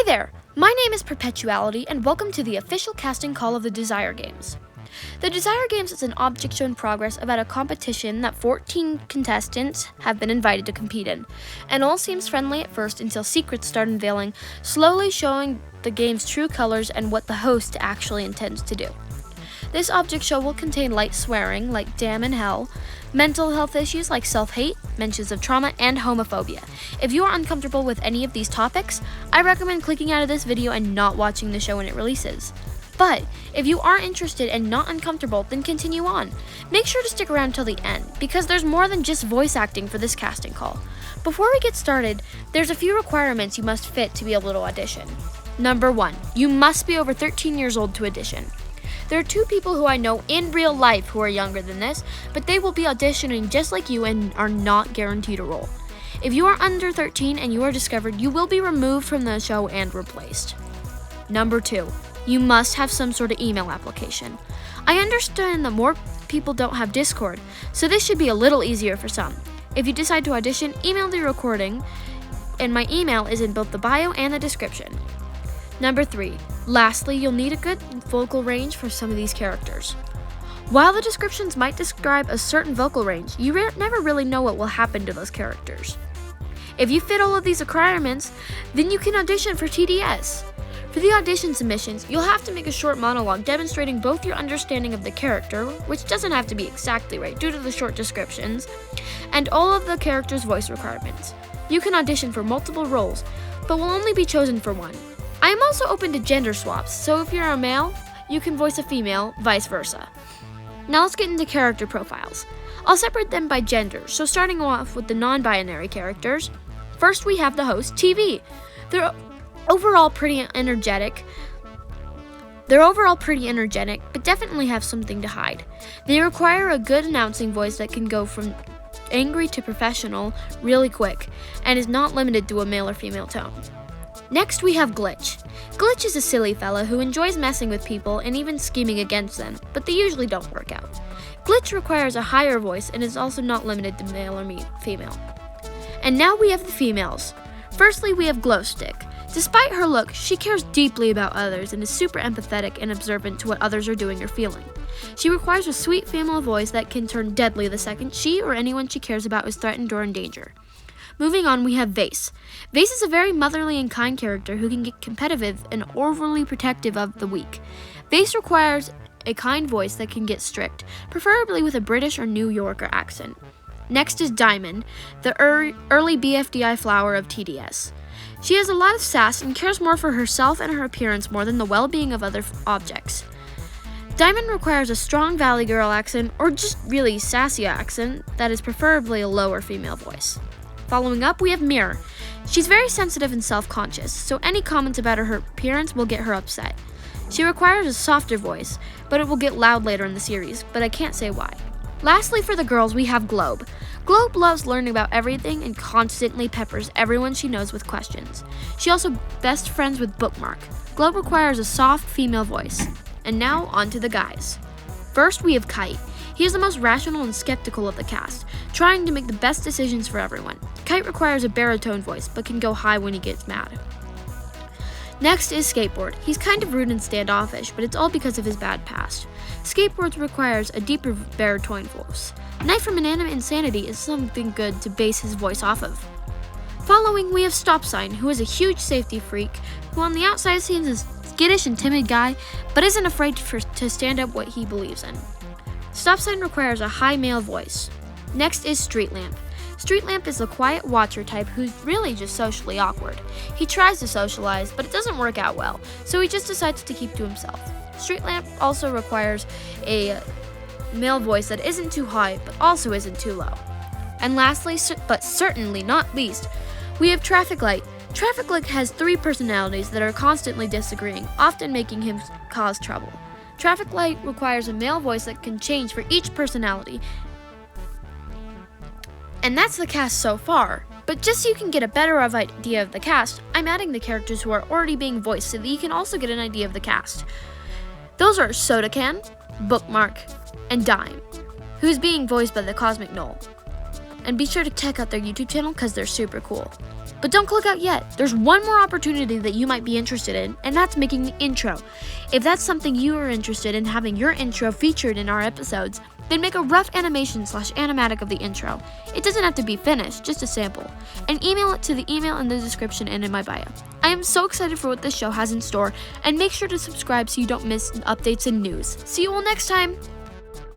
Hi there! My name is Perpetuality, and welcome to the official casting call of the Desire Games. The Desire Games is an object show in progress about a competition that 14 contestants have been invited to compete in, and all seems friendly at first until secrets start unveiling, slowly showing the game's true colors and what the host actually intends to do. This object show will contain light swearing, like damn and hell, mental health issues like self-hate, mentions of trauma, and homophobia. If you are uncomfortable with any of these topics, I recommend clicking out of this video and not watching the show when it releases. But if you are interested and not uncomfortable, then continue on. Make sure to stick around till the end, because there's more than just voice acting for this casting call. Before we get started, there's a few requirements you must fit to be able to audition. Number 1, you must be over 13 years old to audition. There are 2 people who I know in real life who are younger than this, but they will be auditioning just like you and are not guaranteed a role. If you are under 13 and you are discovered, you will be removed from the show and replaced. Number 2, you must have some sort of email application. I understand that more people don't have Discord, so this should be a little easier for some. If you decide to audition, email the recording, and my email is in both the bio and the description. Number 3, lastly, you'll need a good vocal range for some of these characters. While the descriptions might describe a certain vocal range, you never really know what will happen to those characters. If you fit all of these requirements, then you can audition for TDS. For the audition submissions, you'll have to make a short monologue demonstrating both your understanding of the character, which doesn't have to be exactly right due to the short descriptions, and all of the character's voice requirements. You can audition for multiple roles, but will only be chosen for one. I am also open to gender swaps, so if you're a male, you can voice a female, vice versa. Now let's get into character profiles. I'll separate them by gender, so starting off with the non-binary characters. First we have the host, TV. They're overall pretty energetic, but definitely have something to hide. They require a good announcing voice that can go from angry to professional really quick, and is not limited to a male or female tone. Next we have Glitch. Glitch is a silly fella who enjoys messing with people and even scheming against them, but they usually don't work out. Glitch requires a higher voice and is also not limited to male or female. And now we have the females. Firstly, we have Glowstick. Despite her look, she cares deeply about others and is super empathetic and observant to what others are doing or feeling. She requires a sweet female voice that can turn deadly the second she or anyone she cares about is threatened or in danger. Moving on, we have Vase. Vase is a very motherly and kind character who can get competitive and overly protective of the weak. Vase requires a kind voice that can get strict, preferably with a British or New Yorker accent. Next is Diamond, the early BFDI flower of TDS. She has a lot of sass and cares more for herself and her appearance more than the well-being of other objects. Diamond requires a strong Valley Girl accent or just really sassy accent that is preferably a lower female voice. Following up, we have Mirror. She's very sensitive and self-conscious, so any comments about her appearance will get her upset. She requires a softer voice, but it will get loud later in the series, but I can't say why. Lastly, for the girls, we have Globe. Globe loves learning about everything and constantly peppers everyone she knows with questions. She also best friends with Bookmark. Globe requires a soft female voice. And now, on to the guys. First, we have Kite. He is the most rational and skeptical of the cast, trying to make the best decisions for everyone. Kite requires a baritone voice, but can go high when he gets mad. Next is Skateboard. He's kind of rude and standoffish, but it's all because of his bad past. Skateboard requires a deeper baritone voice. Knight from Inanimate Insanity is something good to base his voice off of. Following, we have Stop Sign, who is a huge safety freak, who on the outside seems a skittish and timid guy, but isn't afraid to stand up what he believes in. Stop Sign requires a high male voice. Next is Street Lamp. Street Lamp is a quiet watcher type who's really just socially awkward. He tries to socialize, but it doesn't work out well, so he just decides to keep to himself. Street Lamp also requires a male voice that isn't too high, but also isn't too low. And lastly, but certainly not least, we have Traffic Light. Traffic Light has 3 personalities that are constantly disagreeing, often making him cause trouble. Traffic Light requires a male voice that can change for each personality. And that's the cast so far. But just so you can get a better idea of the cast, I'm adding the characters who are already being voiced so that you can also get an idea of the cast. Those are Soda Can, Bookmark, and Dime, who's being voiced by the Cosmic Knoll. And be sure to check out their YouTube channel because they're super cool. But don't click out yet. There's one more opportunity that you might be interested in, and that's making the intro. If that's something you are interested in having your intro featured in our episodes, then make a rough animation/animatic of the intro. It doesn't have to be finished, just a sample. And email it to the email in the description and in my bio. I am so excited for what this show has in store, and make sure to subscribe so you don't miss updates and news. See you all next time!